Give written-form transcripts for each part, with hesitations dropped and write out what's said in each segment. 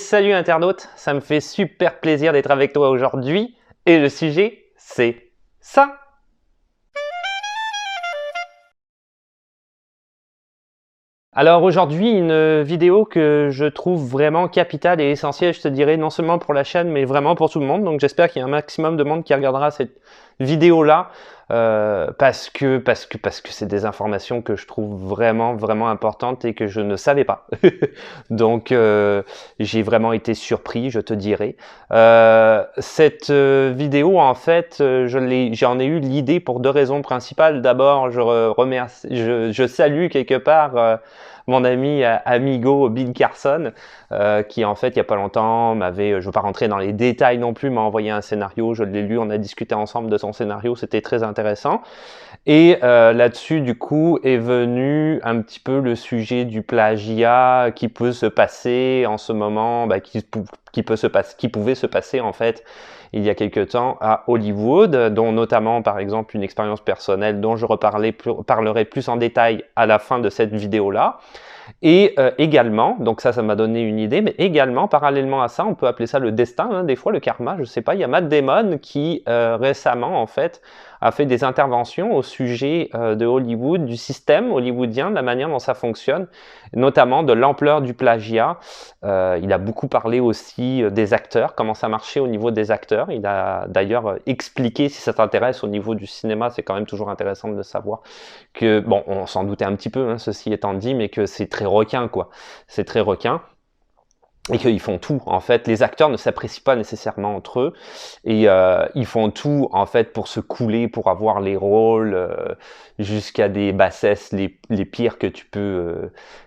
salut internaute, ça me fait super plaisir d'être avec toi aujourd'hui et le sujet c'est ça. Alors aujourd'hui une vidéo que je trouve vraiment capitale et essentielle, je te dirais, non seulement pour la chaîne mais vraiment pour tout le monde. Donc j'espère qu'il y a un maximum de monde qui regardera cette vidéo là parce que c'est des informations que je trouve vraiment importantes et que je ne savais pas. Donc j'ai vraiment été surpris, je te dirais. Cette vidéo en fait j'en ai eu l'idée pour deux raisons principales. D'abord je salue quelque part mon ami amigo Bill Carson, qui en fait il y a pas longtemps m'avait, je ne veux pas rentrer dans les détails non plus, m'a envoyé un scénario, je l'ai lu, on a discuté ensemble de son scénario, c'était très intéressant. Et là-dessus du coup est venu un petit peu le sujet du plagiat qui peut se passer en ce moment, qui pouvait se passer en fait il y a quelque temps à Hollywood, dont notamment par exemple une expérience personnelle dont je parlerai plus en détail à la fin de cette vidéo-là. Et également, donc ça m'a donné une idée, mais également, parallèlement à ça, on peut appeler ça le destin, hein, des fois le karma, je sais pas, il y a Matt Damon qui récemment, en fait, a fait des interventions au sujet de Hollywood, du système hollywoodien, de la manière dont ça fonctionne, notamment de l'ampleur du plagiat. Il a beaucoup parlé aussi des acteurs, comment ça marchait au niveau des acteurs. Il a d'ailleurs expliqué, si ça t'intéresse au niveau du cinéma, c'est quand même toujours intéressant de savoir que, bon, on s'en doutait un petit peu, hein, ceci étant dit, mais que c'est très requin, quoi. C'est très requin. Et qu'ils font tout, en fait, les acteurs ne s'apprécient pas nécessairement entre eux, et ils font tout, en fait, pour se couler, pour avoir les rôles, jusqu'à des bassesses les pires que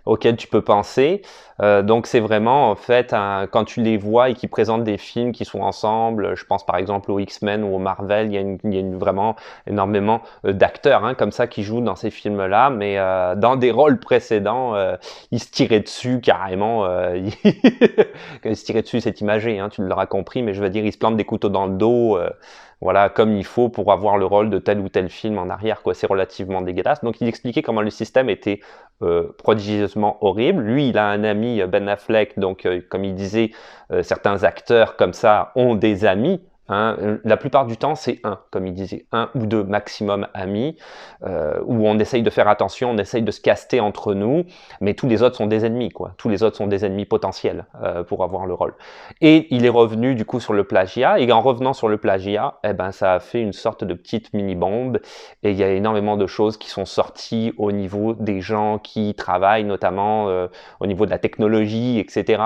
auxquelles tu peux penser. Donc c'est vraiment, en fait, quand tu les vois et qu'ils présentent des films qui sont ensemble, je pense par exemple aux X-Men ou aux Marvel, il y a vraiment énormément d'acteurs, hein, comme ça, qui jouent dans ces films-là, mais dans des rôles précédents, ils se tiraient dessus carrément. Quand ils se tiraient dessus, c'est imagé, hein, tu l'auras compris, mais je veux dire, ils se plantent des couteaux dans le dos, voilà, comme il faut pour avoir le rôle de tel ou tel film en arrière, quoi. C'est relativement dégueulasse. Donc il expliquait comment le système était prodigieusement horrible. Lui, il a un ami, Ben Affleck, donc comme il disait, certains acteurs comme ça ont des amis. Hein, la plupart du temps, c'est comme il disait, un ou deux maximum amis, où on essaye de faire attention, on essaye de se caster entre nous, mais tous les autres sont des ennemis, quoi. Tous les autres sont des ennemis potentiels pour avoir le rôle. Et il est revenu du coup sur le plagiat, et en revenant sur le plagiat, eh ben, ça a fait une sorte de petite mini-bombe, et il y a énormément de choses qui sont sorties au niveau des gens qui travaillent, notamment au niveau de la technologie, etc.,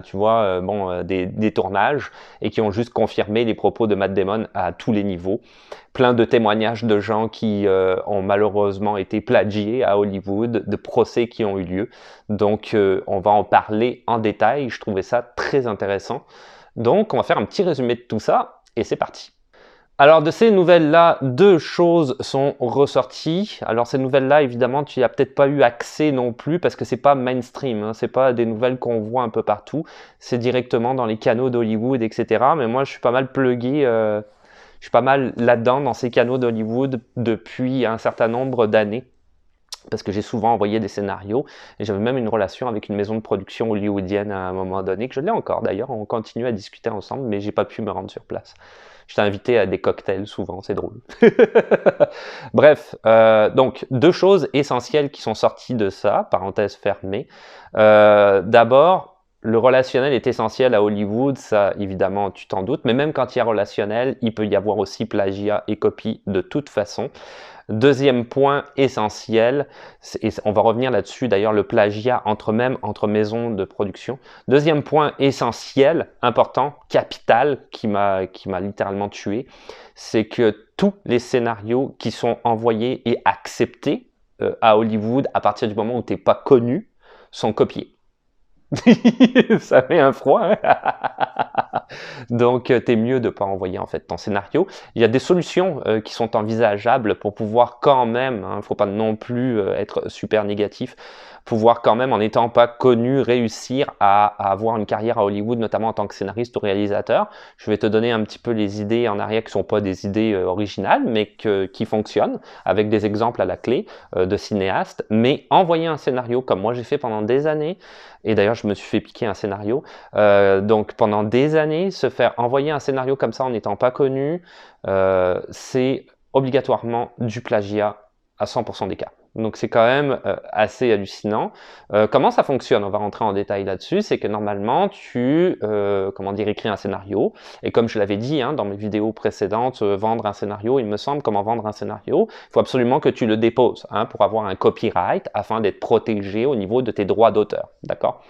tu vois, des tournages, et qui ont juste confirmé les propos de Matt Damon à tous les niveaux. Plein de témoignages de gens qui ont malheureusement été plagiés à Hollywood, de procès qui ont eu lieu. Donc on va en parler en détail, je trouvais ça très intéressant. Donc on va faire un petit résumé de tout ça, et c'est parti. Alors de ces nouvelles-là, deux choses sont ressorties. Alors ces nouvelles-là, évidemment, tu n'y as peut-être pas eu accès non plus parce que c'est pas mainstream, hein, c'est pas des nouvelles qu'on voit un peu partout. C'est directement dans les canaux d'Hollywood, etc. Mais moi, je suis pas mal plugué, je suis pas mal là-dedans dans ces canaux d'Hollywood depuis un certain nombre d'années. Parce que j'ai souvent envoyé des scénarios et j'avais même une relation avec une maison de production hollywoodienne à un moment donné, que je l'ai encore d'ailleurs, on continue à discuter ensemble, mais j'ai pas pu me rendre sur place. Je t'ai invité à des cocktails souvent, c'est drôle. Bref, donc deux choses essentielles qui sont sorties de ça, parenthèse fermée. D'abord, le relationnel est essentiel à Hollywood, ça évidemment tu t'en doutes, mais même quand il y a relationnel, il peut y avoir aussi plagiat et copie de toute façon. Deuxième point essentiel, et on va revenir là-dessus d'ailleurs, le plagiat entre maisons de production. Deuxième point essentiel, important, capital, qui m'a littéralement tué, c'est que tous les scénarios qui sont envoyés et acceptés à Hollywood à partir du moment où tu n'es pas connu sont copiés. Ça met un froid, hein. Donc t'es mieux de pas envoyer en fait ton scénario. Il y a des solutions qui sont envisageables pour pouvoir quand même, hein, faut pas non plus être super négatif, pouvoir quand même, en n'étant pas connu, réussir à avoir une carrière à Hollywood, notamment en tant que scénariste ou réalisateur. Je vais te donner un petit peu les idées en arrière qui sont pas des idées originales, mais qui fonctionnent, avec des exemples à la clé de cinéastes. Mais envoyer un scénario, comme moi j'ai fait pendant des années, et d'ailleurs je me suis fait piquer un scénario, donc pendant des années, se faire envoyer un scénario comme ça en n'étant pas connu, c'est obligatoirement du plagiat à 100% des cas. Donc c'est quand même assez hallucinant. Comment ça fonctionne? On va rentrer en détail là-dessus. C'est que normalement, tu écris un scénario. Et comme je l'avais dit dans mes vidéos précédentes, vendre un scénario, il me semble, comment vendre un scénario, il faut absolument que tu le déposes pour avoir un copyright afin d'être protégé au niveau de tes droits d'auteur. D'accord?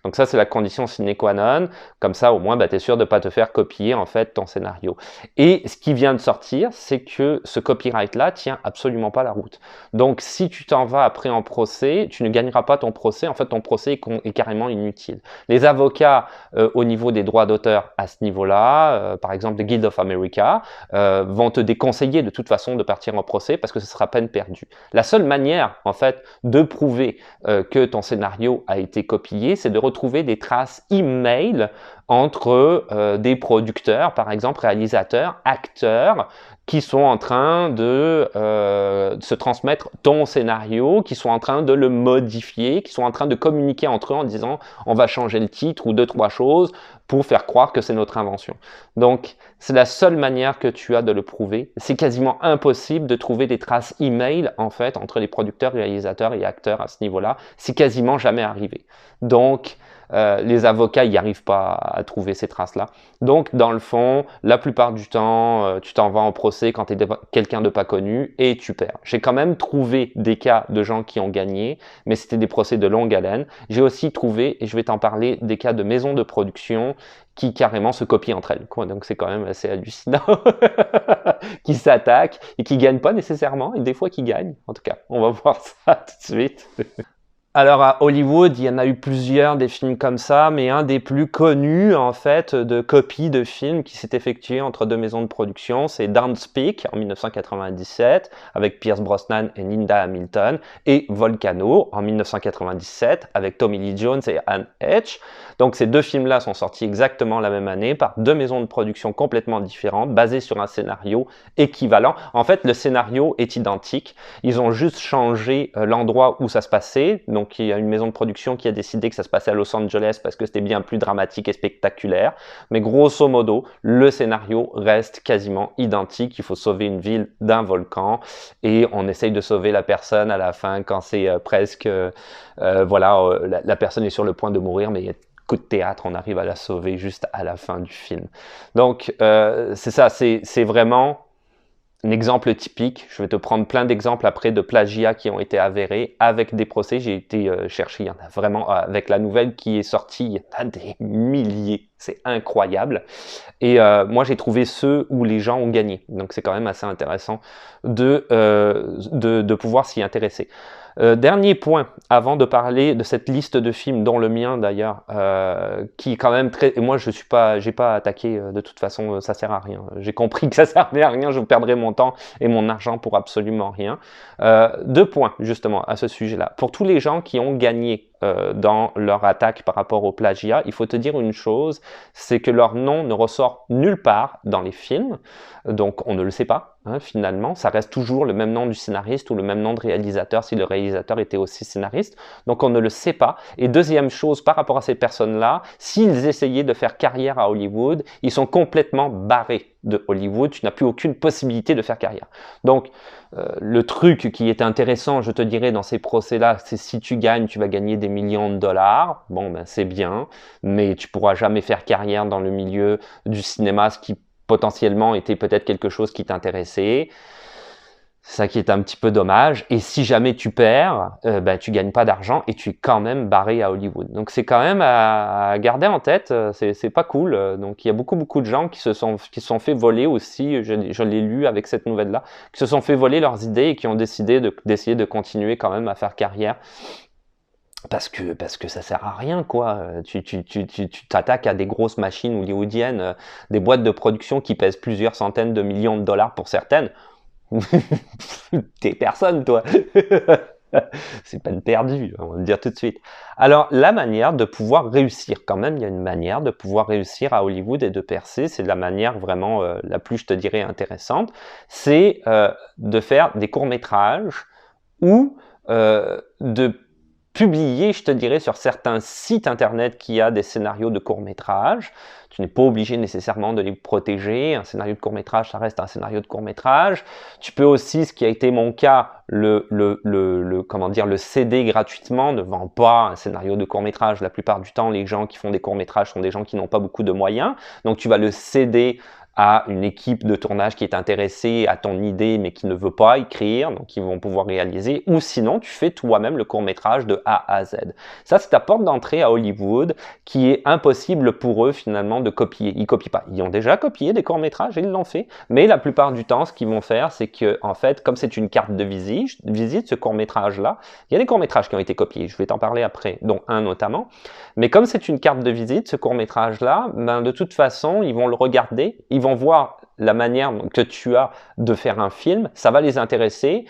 Donc ça, c'est la condition sine qua non. Comme ça, au moins, tu es sûr de ne pas te faire copier en fait ton scénario. Et ce qui vient de sortir, c'est que ce copyright-là tient absolument pas la route. Donc si tu t'en vas après en procès, tu ne gagneras pas ton procès. En fait, ton procès est carrément inutile. Les avocats au niveau des droits d'auteur à ce niveau-là, par exemple the Guild of America, vont te déconseiller de toute façon de partir en procès parce que ce sera peine perdue. La seule manière, en fait, de prouver que ton scénario a été copié, c'est de retrouver des traces email entre des producteurs, par exemple réalisateurs, acteurs, qui sont en train de se transmettre ton scénario, qui sont en train de le modifier, qui sont en train de communiquer entre eux en disant on va changer le titre ou deux, trois choses pour faire croire que c'est notre invention. Donc, c'est la seule manière que tu as de le prouver. C'est quasiment impossible de trouver des traces email, en fait, entre les producteurs, réalisateurs et acteurs à ce niveau-là. C'est quasiment jamais arrivé. Donc, les avocats n'y arrivent pas à trouver ces traces-là. Donc, dans le fond, la plupart du temps, tu t'en vas en procès quand tu es quelqu'un de pas connu et tu perds. J'ai quand même trouvé des cas de gens qui ont gagné, mais c'était des procès de longue haleine. J'ai aussi trouvé, et je vais t'en parler, des cas de maisons de production qui carrément se copient entre elles. Donc, c'est quand même assez hallucinant, qui s'attaquent et qui gagnent pas nécessairement, et des fois qui gagnent. En tout cas, on va voir ça tout de suite. Alors à Hollywood, il y en a eu plusieurs des films comme ça, mais un des plus connus en fait de copies de films qui s'est effectué entre deux maisons de production, c'est Don't Speak en 1997 avec Pierce Brosnan et Linda Hamilton, et Volcano en 1997 avec Tommy Lee Jones et Anne Heche. Donc ces deux films-là sont sortis exactement la même année par deux maisons de production complètement différentes, basées sur un scénario équivalent. En fait, le scénario est identique, ils ont juste changé l'endroit où ça se passait. Donc il y a une maison de production qui a décidé que ça se passait à Los Angeles parce que c'était bien plus dramatique et spectaculaire. Mais grosso modo, le scénario reste quasiment identique. Il faut sauver une ville d'un volcan et on essaye de sauver la personne à la fin quand c'est la personne est sur le point de mourir, mais il y a coup de théâtre, on arrive à la sauver juste à la fin du film. Donc c'est ça, c'est vraiment un exemple typique. Je vais te prendre plein d'exemples après de plagiat qui ont été avérés avec des procès. J'ai été chercher, il y en a vraiment, avec la nouvelle qui est sortie, il y en a des milliers. C'est incroyable. Et moi, j'ai trouvé ceux où les gens ont gagné. Donc, c'est quand même assez intéressant de pouvoir s'y intéresser. Dernier point, avant de parler de cette liste de films, dont le mien d'ailleurs, qui est quand même très... Et moi, j'ai pas attaqué, de toute façon, ça sert à rien. J'ai compris que ça servait à rien, je perdrais mon temps et mon argent pour absolument rien. Deux points, justement, à ce sujet-là. Pour tous les gens qui ont gagné dans leur attaque par rapport au plagiat, il faut te dire une chose, c'est que leur nom ne ressort nulle part dans les films, donc on ne le sait pas, finalement, ça reste toujours le même nom du scénariste ou le même nom de réalisateur si le réalisateur était aussi scénariste, donc on ne le sait pas. Et deuxième chose, par rapport à ces personnes-là, s'ils essayaient de faire carrière à Hollywood, ils sont complètement barrés de Hollywood, tu n'as plus aucune possibilité de faire carrière. Donc, le truc qui est intéressant, je te dirais, dans ces procès-là, c'est si tu gagnes, tu vas gagner des millions de dollars. Bon, ben c'est bien, mais tu pourras jamais faire carrière dans le milieu du cinéma, ce qui potentiellement était peut-être quelque chose qui t'intéressait. C'est ça qui est un petit peu dommage. Et si jamais tu perds, tu gagnes pas d'argent et tu es quand même barré à Hollywood. Donc c'est quand même à garder en tête. C'est pas cool. Donc il y a beaucoup de gens qui se sont fait voler aussi. Je l'ai lu avec cette nouvelle-là, qui se sont fait voler leurs idées et qui ont décidé d'essayer de continuer quand même à faire carrière. Parce que ça sert à rien, quoi. Tu t'attaques à des grosses machines hollywoodiennes, des boîtes de production qui pèsent plusieurs centaines de millions de dollars pour certaines. T'es personne, toi. C'est peine perdue, on va le dire tout de suite. Alors, la manière de pouvoir réussir, quand même, il y a une manière de pouvoir réussir à Hollywood et de percer, c'est la manière vraiment la plus, je te dirais, intéressante, c'est de faire des courts-métrages ou de publier, je te dirais, sur certains sites internet qui a des scénarios de court-métrage. Tu n'es pas obligé nécessairement de les protéger. Un scénario de court-métrage, ça reste un scénario de court-métrage. Tu peux aussi, ce qui a été mon cas, comment dire, le céder gratuitement. Ne vends pas un scénario de court-métrage. La plupart du temps, les gens qui font des courts-métrages sont des gens qui n'ont pas beaucoup de moyens. Donc, tu vas le céder à une équipe de tournage qui est intéressée à ton idée mais qui ne veut pas écrire, donc ils vont pouvoir réaliser, ou sinon tu fais toi-même le court-métrage de A à Z. Ça, c'est ta porte d'entrée à Hollywood qui est impossible pour eux finalement de copier. Ils copient pas. Ils ont déjà copié des courts-métrages et ils l'ont fait, mais la plupart du temps, ce qu'ils vont faire, c'est que en fait, comme c'est une carte de visite ce court-métrage-là, il y a des courts-métrages qui ont été copiés, je vais t'en parler après, dont un notamment, mais comme c'est une carte de visite, ce court-métrage-là, ben, de toute façon, ils vont le regarder, ils vont voir la manière que tu as de faire un film, ça va les intéresser.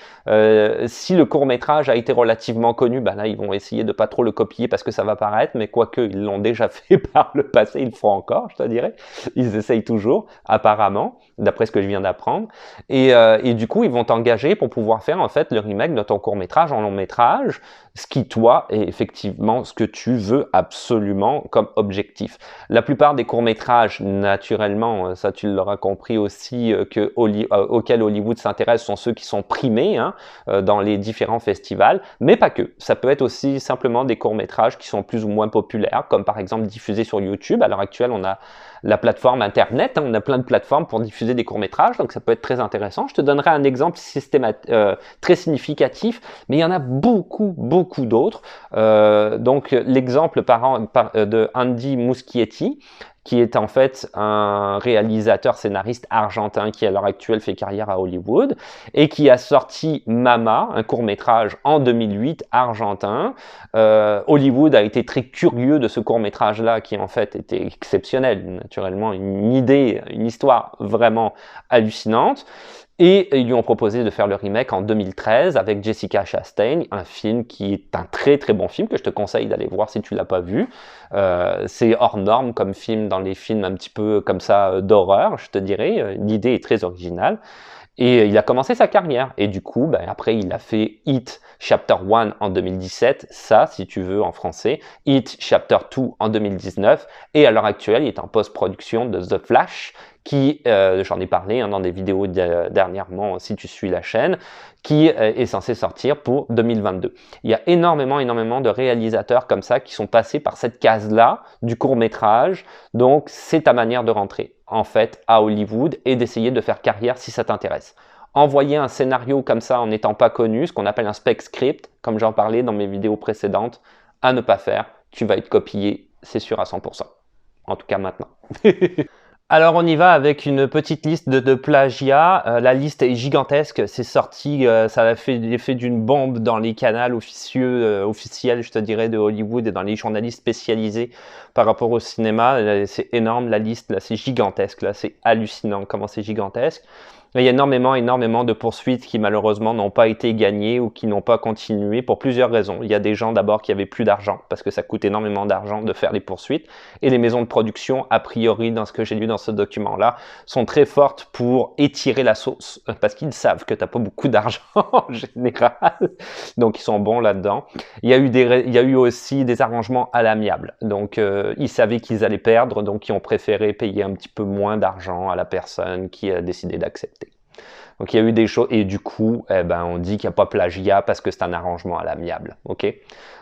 Si le court-métrage a été relativement connu, ben là, ils vont essayer de pas trop le copier parce que ça va paraître, mais quoique ils l'ont déjà fait par le passé, ils le font encore, je te dirais. Ils essayent toujours, apparemment, d'après ce que je viens d'apprendre. Et du coup, ils vont t'engager pour pouvoir faire en fait le remake de ton court-métrage en long-métrage, ce qui, toi, est effectivement ce que tu veux absolument comme objectif. La plupart des courts-métrages, naturellement, ça tu l'auras compris aussi, auxquels Hollywood s'intéresse sont ceux qui sont primés hein, dans les différents festivals, mais pas que. Ça peut être aussi simplement des courts-métrages qui sont plus ou moins populaires, comme par exemple diffusés sur YouTube. À l'heure actuelle, on a la plateforme Internet, hein, on a plein de plateformes pour diffuser des courts-métrages, donc ça peut être très intéressant. Je te donnerai un exemple très significatif, mais il y en a beaucoup d'autres. Donc l'exemple de Andy Muschietti, qui est en fait un réalisateur scénariste argentin qui à l'heure actuelle fait carrière à Hollywood et qui a sorti Mama, un court-métrage en 2008 argentin. Hollywood a été très curieux de ce court-métrage-là qui en fait était exceptionnel, naturellement une idée, une histoire vraiment hallucinante. Et ils lui ont proposé de faire le remake en 2013 avec Jessica Chastain, un film qui est un très bon film que je te conseille d'aller voir si tu l'as pas vu. C'est hors norme comme film dans les films un petit peu comme ça d'horreur, je te dirais. L'idée est très originale. Et il a commencé sa carrière. Et du coup, ben, après, il a fait It Chapter 1 en 2017, ça, si tu veux, en français. It Chapter 2 en 2019. Et à l'heure actuelle, il est en post-production de The Flash, qui, j'en ai parlé hein, dans des vidéos dernièrement, si tu suis la chaîne, qui est censé sortir pour 2022. Il y a énormément de réalisateurs comme ça qui sont passés par cette case-là du court-métrage. Donc, c'est ta manière de rentrer, en fait, à Hollywood et d'essayer de faire carrière si ça t'intéresse. Envoyer un scénario comme ça en n'étant pas connu, ce qu'on appelle un spec script, comme j'en parlais dans mes vidéos précédentes, à ne pas faire. Tu vas être copié, c'est sûr à 100%. En tout cas maintenant. Alors on y va avec une petite liste de plagiat. La liste est gigantesque, c'est sorti, ça a fait l'effet d'une bombe dans les canaux officiels, je te dirais, de Hollywood et dans les journalistes spécialisés par rapport au cinéma. C'est énorme la liste, là c'est gigantesque, là c'est hallucinant comment c'est gigantesque. Il y a énormément de poursuites qui malheureusement n'ont pas été gagnées ou qui n'ont pas continué pour plusieurs raisons. Il y a des gens d'abord qui avaient plus d'argent parce que ça coûte énormément d'argent de faire les poursuites et les maisons de production, a priori dans ce que j'ai lu dans ce document-là, sont très fortes pour étirer la sauce parce qu'ils savent que tu n'as pas beaucoup d'argent en général, donc ils sont bons là-dedans. Il y a eu aussi des arrangements à l'amiable, donc ils savaient qu'ils allaient perdre, donc ils ont préféré payer un petit peu moins d'argent à la personne qui a décidé d'accepter. Donc il y a eu des choses, et du coup, on dit qu'il n'y a pas plagiat parce que c'est un arrangement à l'amiable. Ok.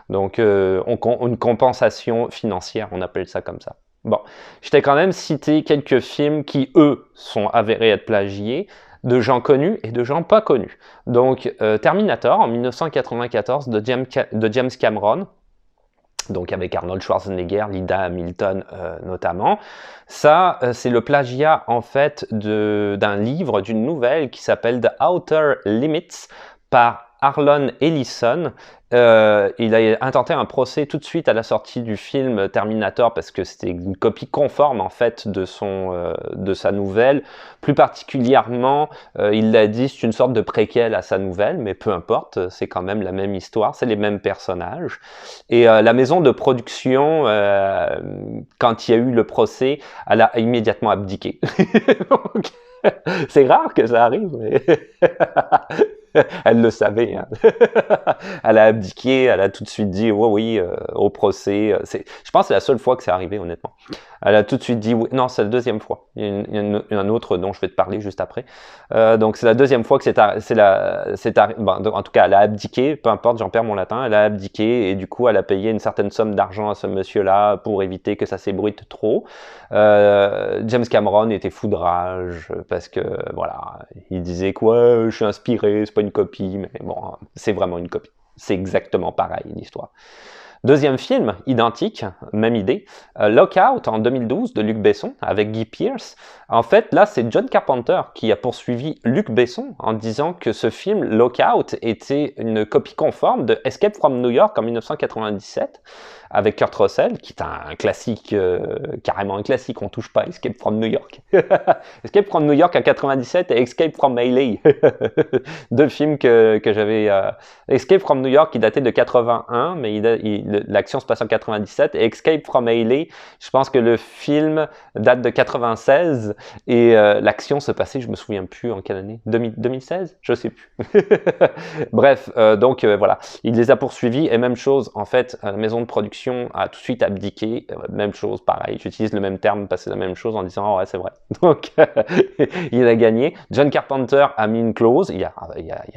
Donc une compensation financière, on appelle ça comme ça. Bon, je t'ai quand même cité quelques films qui, eux, sont avérés être plagiés, de gens connus et de gens pas connus. Donc Terminator en 1994 de James Cameron, donc avec Arnold Schwarzenegger, Linda Hamilton notamment. Ça, c'est le plagiat en fait d'un livre, d'une nouvelle qui s'appelle The Outer Limits par Harlan Ellison Il a intenté un procès tout de suite à la sortie du film Terminator parce que c'était une copie conforme en fait de sa nouvelle. Plus particulièrement, il l'a dit, c'est une sorte de préquel à sa nouvelle, mais peu importe, c'est quand même la même histoire, c'est les mêmes personnages. Et la maison de production, quand il y a eu le procès, elle a immédiatement abdiqué. Donc, c'est rare que ça arrive, mais elle le savait. Hein. Elle a abdiqué, elle a tout de suite dit oui, oui, au procès. Je pense que c'est la seule fois que c'est arrivé, honnêtement. Elle a tout de suite dit oui. Non, c'est la deuxième fois. Il y a un autre dont je vais te parler juste après. Donc, c'est la deuxième fois que c'est bon, en tout cas, elle a abdiqué, peu importe, j'en perds mon latin, elle a abdiqué et du coup, elle a payé une certaine somme d'argent à ce monsieur-là pour éviter que ça s'ébruite trop. James Cameron était fou de rage parce que, voilà, il disait quoi, je suis inspiré, c'est pas une copie, mais bon, c'est vraiment une copie. C'est exactement pareil, l'histoire. Deuxième film, identique, même idée, Lockout en 2012 de Luc Besson avec Guy Pearce. En fait, là, c'est John Carpenter qui a poursuivi Luc Besson en disant que ce film, Lockout, était une copie conforme de Escape from New York en 1997 avec Kurt Russell, qui est un classique, carrément un classique, on touche pas à Escape from New York. Escape from New York en 97 et Escape from LA. Deux films que j'avais... Escape from New York qui datait de 81, mais l'action se passe en 97, et Escape from LA, je pense que le film date de 96, et l'action se passait, je me souviens plus en quelle année, 2016? Je sais plus. Bref, donc voilà, il les a poursuivis, et même chose, en fait, la maison de production a tout de suite abdiqué, même chose, pareil, j'utilise le même terme parce que c'est la même chose en disant oh, ouais c'est vrai. Donc il a gagné. John Carpenter a mis une clause, il a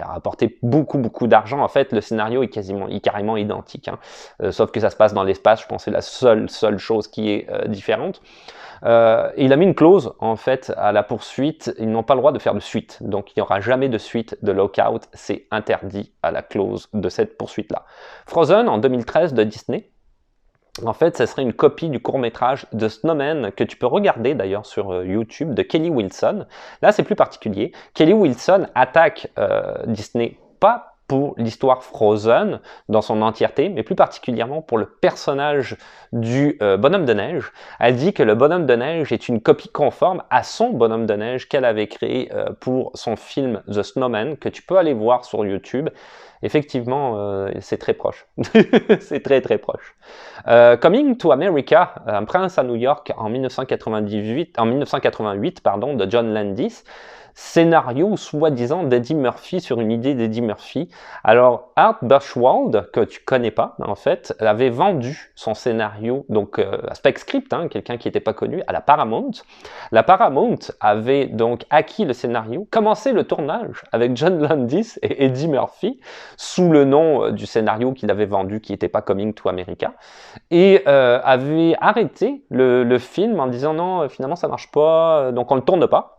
rapporté beaucoup d'argent. En fait, le scénario est carrément identique, hein. Sauf que ça se passe dans l'espace, je pense que c'est la seule chose qui est différente. Il a mis une clause en fait à la poursuite, ils n'ont pas le droit de faire de suite, donc il n'y aura jamais de suite de Lockout, c'est interdit à la clause de cette poursuite-là. Frozen en 2013 de Disney. En fait, ça serait une copie du court-métrage de Snowman que tu peux regarder d'ailleurs sur YouTube de Kelly Wilson. Là, c'est plus particulier. Kelly Wilson attaque Disney pas pour l'histoire Frozen dans son entièreté, mais plus particulièrement pour le personnage du bonhomme de neige. Elle dit que le bonhomme de neige est une copie conforme à son bonhomme de neige qu'elle avait créé pour son film The Snowman, que tu peux aller voir sur YouTube. Effectivement, c'est très proche. C'est très proche. Coming to America, Un prince à New York en 1988 pardon, de John Landis. Scénario soi-disant d'Eddie Murphy sur une idée d'Eddie Murphy. Alors Art Buchwald, que tu connais pas en fait, avait vendu son scénario, donc à Spec Script, hein, quelqu'un qui n'était pas connu, à la Paramount. La Paramount avait donc acquis le scénario, commencé le tournage avec John Landis et Eddie Murphy, sous le nom du scénario qu'il avait vendu, qui n'était pas Coming to America, et avait arrêté le film en disant non, finalement ça marche pas, donc on le tourne pas.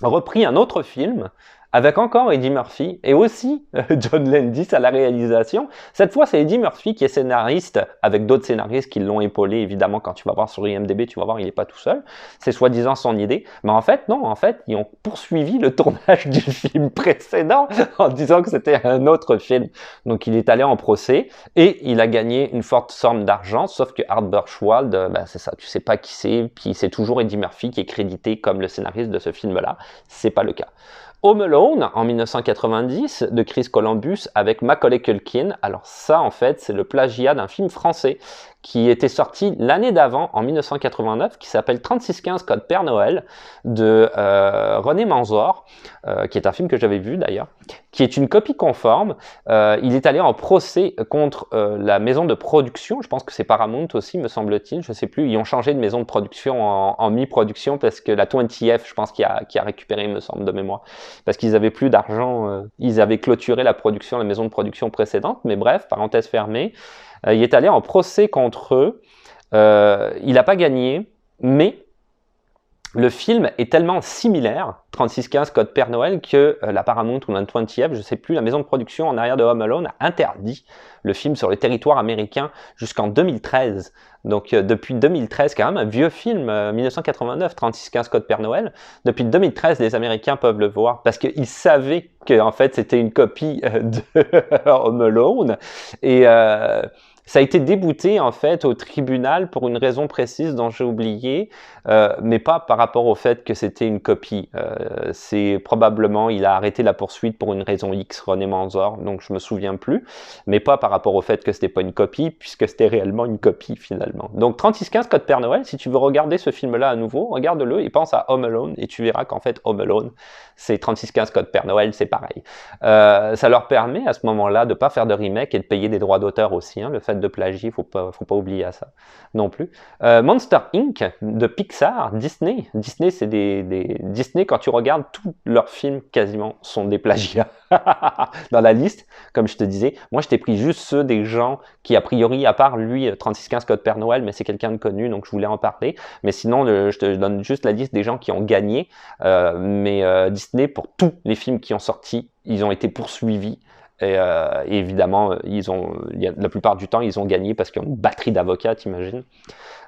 Repris un autre film avec encore Eddie Murphy et aussi John Landis à la réalisation. Cette fois, c'est Eddie Murphy qui est scénariste avec d'autres scénaristes qui l'ont épaulé. Évidemment, quand tu vas voir sur IMDb, tu vas voir, il n'est pas tout seul. C'est soi-disant son idée. Mais en fait, non. En fait, ils ont poursuivi le tournage du film précédent en disant que c'était un autre film. Donc, il est allé en procès et il a gagné une forte somme d'argent. Sauf que Art Buchwald, c'est ça. Tu sais pas qui c'est. Puis c'est toujours Eddie Murphy qui est crédité comme le scénariste de ce film-là. C'est pas le cas. Home Alone en 1990 de Chris Columbus avec Macaulay Culkin. Alors ça, en fait, c'est le plagiat d'un film français qui était sorti l'année d'avant, en 1989, qui s'appelle 3615 Code Père Noël, de René Manzor, qui est un film que j'avais vu d'ailleurs, qui est une copie conforme. Il est allé en procès contre la maison de production, je pense que c'est Paramount aussi, me semble-t-il, je ne sais plus, ils ont changé de maison de production en mi-production, parce que la 20F, je pense, qui a récupéré, me semble, de mémoire, parce qu'ils avaient plus d'argent, ils avaient clôturé la production, la maison de production précédente, mais bref, parenthèse fermée. Il est allé en procès contre eux. Il n'a pas gagné, mais le film est tellement similaire, 3615 Code Père Noël, que la Paramount ou la 20th, je sais plus, la maison de production en arrière de Home Alone a interdit le film sur le territoire américain jusqu'en 2013. Donc depuis 2013, quand même un vieux film, 1989, 3615 Code Père Noël, depuis 2013, les Américains peuvent le voir parce qu'ils savaient que en fait c'était une copie de Home Alone. Et ça a été débouté en fait au tribunal pour une raison précise dont j'ai oublié, mais pas par rapport au fait que c'était une copie. C'est probablement, il a arrêté la poursuite pour une raison X, René Manzor, donc je me souviens plus, mais pas par rapport au fait que c'était pas une copie, puisque c'était réellement une copie finalement. Donc 3615 Code Père Noël, si tu veux regarder ce film-là à nouveau, regarde-le et pense à Home Alone, et tu verras qu'en fait Home Alone, c'est 3615 Code Père Noël, c'est pareil. Ça leur permet à ce moment-là de pas faire de remake et de payer des droits d'auteur aussi, hein, le fait de plagier, faut pas oublier ça non plus. Monster Inc. de Pixar, Disney. Disney, c'est Disney, quand tu regardes, tous leurs films quasiment sont des plagiats. Dans la liste, comme je te disais, moi je t'ai pris juste ceux des gens qui, a priori, à part lui, 3615 Code Père Noël, mais c'est quelqu'un de connu, donc je voulais en parler. Mais sinon, je te donne juste la liste des gens qui ont gagné. Disney, pour tous les films qui ont sorti, ils ont été poursuivis. Et évidemment, la plupart du temps, ils ont gagné parce qu'ils ont une batterie d'avocats, t'imagines.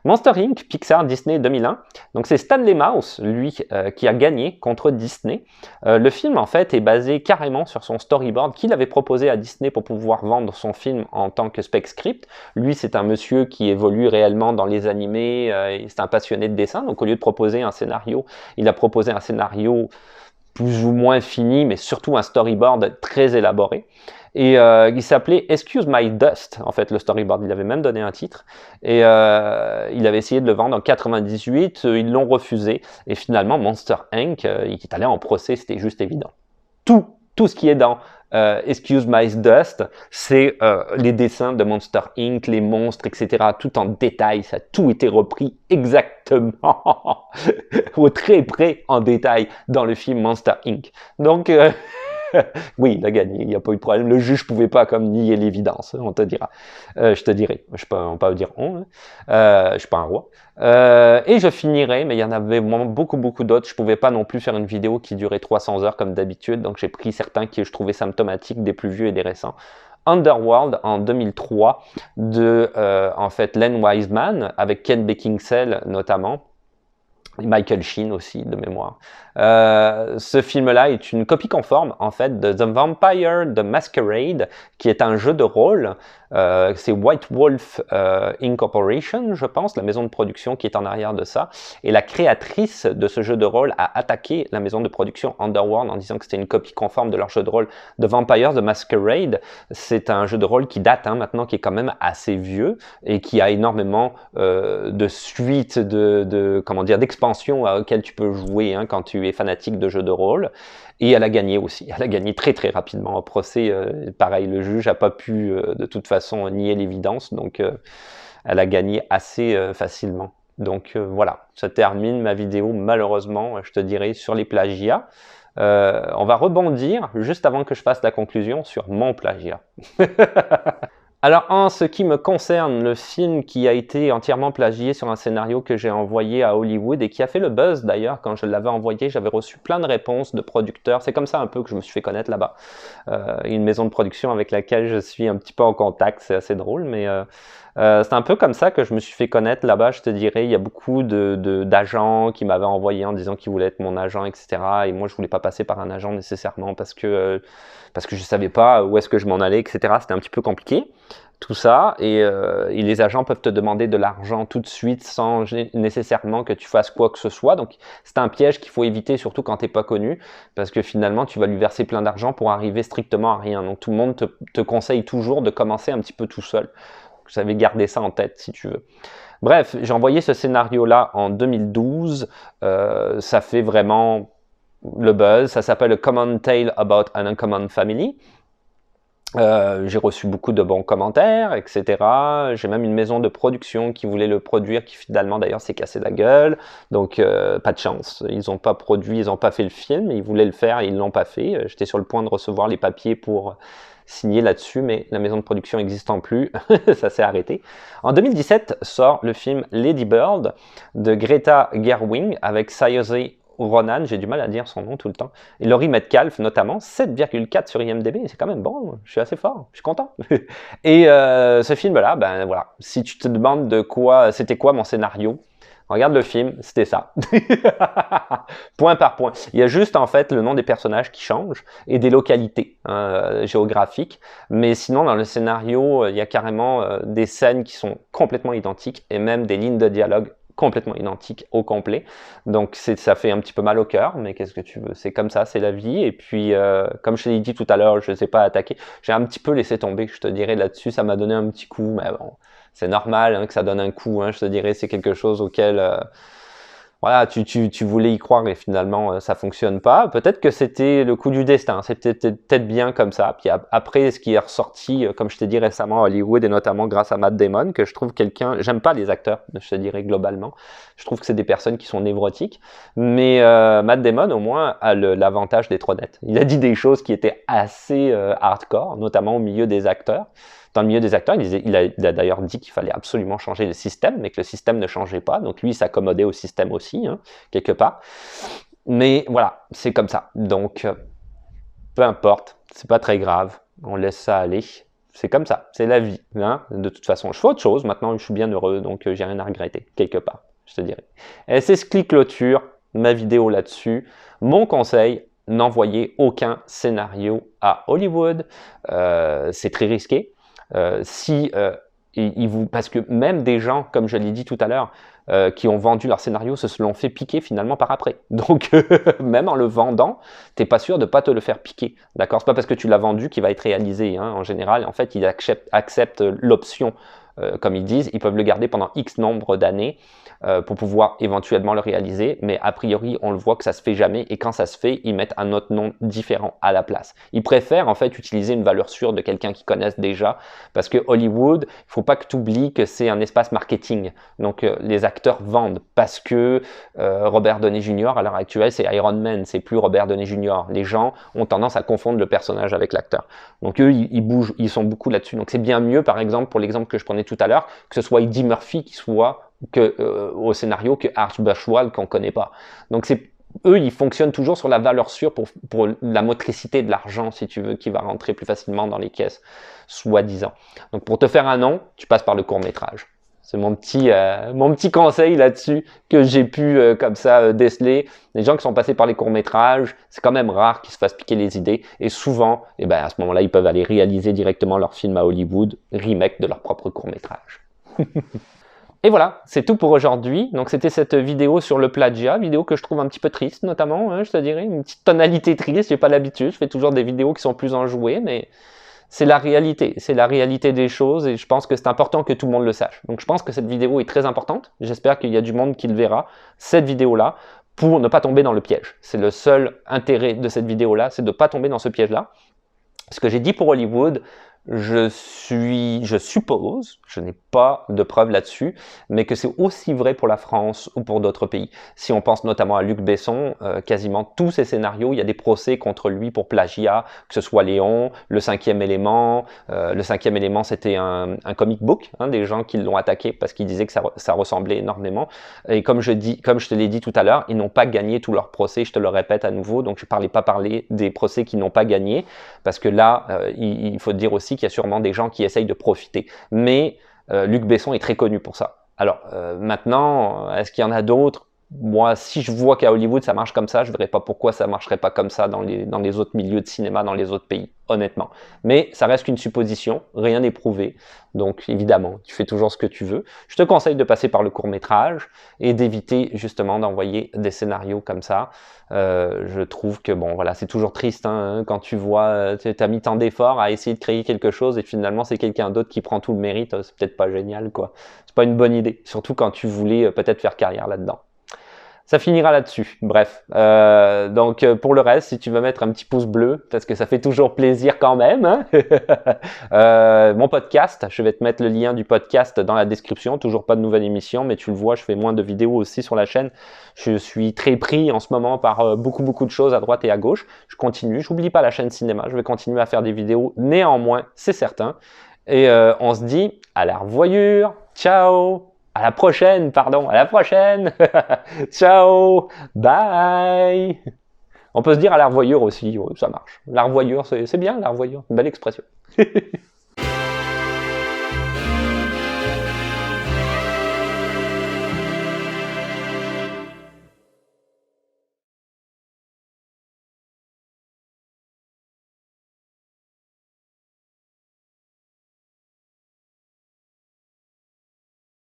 Monster Inc., Pixar, Disney 2001. Donc c'est Stanley Mouse, lui, qui a gagné contre Disney. Le film, en fait, est basé carrément sur son storyboard qu'il avait proposé à Disney pour pouvoir vendre son film en tant que spec script. Lui, c'est un monsieur qui évolue réellement dans les animés, c'est un passionné de dessin. Donc au lieu de proposer un scénario, il a proposé un scénario plus ou moins fini, mais surtout un storyboard très élaboré. Et il s'appelait Excuse My Dust, en fait, le storyboard. Il avait même donné un titre. Et il avait essayé de le vendre en 98. Ils l'ont refusé. Et finalement, Monster Inc., il est allé en procès, c'était juste évident. Tout ce qui est dans Excuse My Dust, c'est les dessins de Monster Inc., les monstres, etc., tout en détail, ça a tout été repris exactement, au très près en détail, dans le film Monster Inc. Donc, oui, il a gagné, il n'y a pas eu de problème. Le juge pouvait pas comme nier l'évidence, on te dira. Je te dirai, je peux pas dire on, je suis pas un roi. Et je finirai, mais il y en avait beaucoup d'autres. Je pouvais pas non plus faire une vidéo qui durait 300 heures comme d'habitude, donc j'ai pris certains qui je trouvais symptomatiques, des plus vieux et des récents. Underworld en 2003 de en fait Len Wiseman avec Ken Beckinsale notamment. Michael Sheen aussi, de mémoire. Ce film-là est une copie conforme, en fait, de The Vampire the Masquerade, qui est un jeu de rôle. C'est White Wolf Incorporation, je pense, la maison de production qui est en arrière de ça. Et la créatrice de ce jeu de rôle a attaqué la maison de production Underworld en disant que c'était une copie conforme de leur jeu de rôle The Vampire the Masquerade. C'est un jeu de rôle qui date maintenant, qui est quand même assez vieux et qui a énormément de suites, comment dire, d'expansions auxquelles tu peux jouer quand tu es fanatique de jeux de rôle. Et elle a gagné aussi. Elle a gagné très rapidement au procès. Pareil, le juge n'a pas pu de toute façon nier l'évidence, donc elle a gagné assez facilement. Donc voilà, ça termine ma vidéo malheureusement, je te dirais, sur les plagiats. On va rebondir juste avant que je fasse la conclusion sur mon plagiat. Alors, en ce qui me concerne, le film qui a été entièrement plagié sur un scénario que j'ai envoyé à Hollywood et qui a fait le buzz d'ailleurs, quand je l'avais envoyé, j'avais reçu plein de réponses de producteurs. C'est comme ça un peu que je me suis fait connaître là-bas. Une maison de production avec laquelle je suis un petit peu en contact, c'est assez drôle, mais c'est un peu comme ça que je me suis fait connaître là-bas, je te dirais. Il y a beaucoup d'agents qui m'avaient envoyé en disant qu'ils voulaient être mon agent, etc. Et moi, je voulais pas passer par un agent nécessairement parce que je savais pas où est-ce que je m'en allais, etc. C'était un petit peu compliqué, tout ça. Et les agents peuvent te demander de l'argent tout de suite sans nécessairement que tu fasses quoi que ce soit. Donc, c'est un piège qu'il faut éviter, surtout quand tu n'es pas connu, parce que finalement, tu vas lui verser plein d'argent pour arriver strictement à rien. Donc, tout le monde te conseille toujours de commencer un petit peu tout seul. Vous savez garder ça en tête si tu veux. Bref, j'ai envoyé ce scénario-là en 2012. Ça fait vraiment le buzz. Ça s'appelle A Common Tale About an Uncommon Family. J'ai reçu beaucoup de bons commentaires, etc. J'ai même une maison de production qui voulait le produire, qui finalement d'ailleurs s'est cassé la gueule. Donc pas de chance, ils n'ont pas produit, ils n'ont pas fait le film, ils voulaient le faire et ils l'ont pas fait. J'étais sur le point de recevoir les papiers pour signer là-dessus, mais la maison de production n'existant plus, ça s'est arrêté. En 2017 sort le film Lady Bird de Greta Gerwig avec Saoirse Ronan, j'ai du mal à dire son nom tout le temps, et Laurie Metcalf notamment, 7,4 sur IMDb, c'est quand même bon, je suis assez fort, je suis content. Et ce film-là, ben voilà, si tu te demandes de quoi, c'était quoi mon scénario, regarde le film, c'était ça. Point par point. Il y a juste en fait le nom des personnages qui changent et des localités géographiques, mais sinon dans le scénario, il y a carrément des scènes qui sont complètement identiques et même des lignes de dialogue complètement identiques au complet. Donc ça fait un petit peu mal au cœur, mais qu'est-ce que tu veux? C'est comme ça, c'est la vie. Et puis, comme je l'ai dit tout à l'heure, je ne sais pas attaquer. J'ai un petit peu laissé tomber, je te dirais là-dessus. Ça m'a donné un petit coup, mais bon, c'est normal hein, que ça donne un coup. Hein, je te dirais, c'est quelque chose auquel voilà, tu voulais y croire et finalement ça fonctionne pas. Peut-être que c'était le coup du destin, c'était peut-être bien comme ça. Puis après, ce qui est ressorti, comme je t'ai dit récemment à Hollywood et notamment grâce à Matt Damon, que je trouve quelqu'un, j'aime pas les acteurs, je te dirais globalement. Je trouve que c'est des personnes qui sont névrotiques, mais Matt Damon au moins a l'avantage d'être honnête. Il a dit des choses qui étaient assez hardcore, notamment au milieu des acteurs. Dans le milieu des acteurs, il a d'ailleurs dit qu'il fallait absolument changer le système, mais que le système ne changeait pas. Donc lui, il s'accommodait au système aussi, hein, quelque part. Mais voilà, c'est comme ça. Donc, peu importe, c'est pas très grave. On laisse ça aller. C'est comme ça, c'est la vie. Hein. De toute façon, je fais autre chose. Maintenant, je suis bien heureux, donc j'ai rien à regretter, quelque part, je te dirais. Et c'est ce qui clôture ma vidéo là-dessus. Mon conseil, n'envoyez aucun scénario à Hollywood. C'est très risqué. Parce que même des gens, comme je l'ai dit tout à l'heure, qui ont vendu leur scénario se l'ont fait piquer finalement par après. Donc même en le vendant, t'es pas sûr de pas te le faire piquer. D'accord? C'est pas parce que tu l'as vendu qu'il va être réalisé. Hein. En général, en fait, ils acceptent l'option. Comme ils disent, ils peuvent le garder pendant X nombre d'années pour pouvoir éventuellement le réaliser, mais a priori, on le voit que ça se fait jamais, et quand ça se fait, ils mettent un autre nom différent à la place. Ils préfèrent en fait utiliser une valeur sûre de quelqu'un qu'ils connaissent déjà, parce que Hollywood, il faut pas que tu oublies que c'est un espace marketing. Donc les acteurs vendent, parce que Robert Downey Jr. à l'heure actuelle, c'est Iron Man, c'est plus Robert Downey Jr. Les gens ont tendance à confondre le personnage avec l'acteur. Donc eux, ils bougent, ils sont beaucoup là-dessus. Donc c'est bien mieux, par exemple, pour l'exemple que je prenais tout à l'heure, que ce soit Eddie Murphy qui soit au scénario que Arch Bushwald qu'on connaît pas. Donc eux, ils fonctionnent toujours sur la valeur sûre pour la motricité de l'argent, si tu veux, qui va rentrer plus facilement dans les caisses, soi-disant. Donc pour te faire un nom, tu passes par le court-métrage. C'est mon petit conseil là-dessus que j'ai pu comme ça déceler. Les gens qui sont passés par les courts-métrages, c'est quand même rare qu'ils se fassent piquer les idées. Et souvent, à ce moment-là, ils peuvent aller réaliser directement leur film à Hollywood, remake de leur propre court-métrage. Et voilà, c'est tout pour aujourd'hui. Donc c'était cette vidéo sur le plagiat, vidéo que je trouve un petit peu triste notamment, hein, je te dirais, une petite tonalité triste, j'ai pas l'habitude, je fais toujours des vidéos qui sont plus enjouées, mais c'est la réalité des choses et je pense que c'est important que tout le monde le sache. Donc je pense que cette vidéo est très importante, j'espère qu'il y a du monde qui le verra, cette vidéo-là, pour ne pas tomber dans le piège. C'est le seul intérêt de cette vidéo-là, c'est de ne pas tomber dans ce piège-là. Ce que j'ai dit pour Hollywood, je suppose, je n'ai pas de preuves là-dessus, mais que c'est aussi vrai pour la France ou pour d'autres pays. Si on pense notamment à Luc Besson, quasiment tous ses scénarios, il y a des procès contre lui pour plagiat, que ce soit Léon, Le Cinquième Élément. Le Cinquième Élément, c'était un comic book, hein, des gens qui l'ont attaqué parce qu'ils disaient que ça ressemblait énormément. Et comme je te l'ai dit tout à l'heure, ils n'ont pas gagné tous leurs procès, je te le répète à nouveau, donc je ne pas parler des procès qu'ils n'ont pas gagnés, parce que là, il faut dire aussi qu'il y a sûrement des gens qui essayent de profiter. Mais Luc Besson est très connu pour ça. Alors maintenant, est-ce qu'il y en a d'autres? Moi, si je vois qu'à Hollywood ça marche comme ça, je ne verrais pas pourquoi ça ne marcherait pas comme ça dans les autres milieux de cinéma, dans les autres pays, honnêtement. Mais ça reste qu'une supposition, rien n'est prouvé. Donc évidemment, tu fais toujours ce que tu veux. Je te conseille de passer par le court-métrage et d'éviter justement d'envoyer des scénarios comme ça. Je trouve que bon, voilà, c'est toujours triste hein, quand tu vois, tu as mis tant d'efforts à essayer de créer quelque chose et finalement c'est quelqu'un d'autre qui prend tout le mérite. C'est peut-être pas génial, quoi. C'est pas une bonne idée, surtout quand tu voulais peut-être faire carrière là-dedans. Ça finira là-dessus. Bref. Donc, pour le reste, si tu veux mettre un petit pouce bleu, parce que ça fait toujours plaisir quand même. Hein. Mon podcast, je vais te mettre le lien du podcast dans la description. Toujours pas de nouvelle émission, mais tu le vois, je fais moins de vidéos aussi sur la chaîne. Je suis très pris en ce moment par beaucoup de choses à droite et à gauche. Je continue. J'oublie pas la chaîne cinéma. Je vais continuer à faire des vidéos néanmoins, c'est certain. Et on se dit à la revoyure. Ciao! À la prochaine, pardon, à la prochaine. Ciao, bye. On peut se dire à la revoyure aussi, ça marche. La revoyure, c'est bien, la revoyure, une belle expression.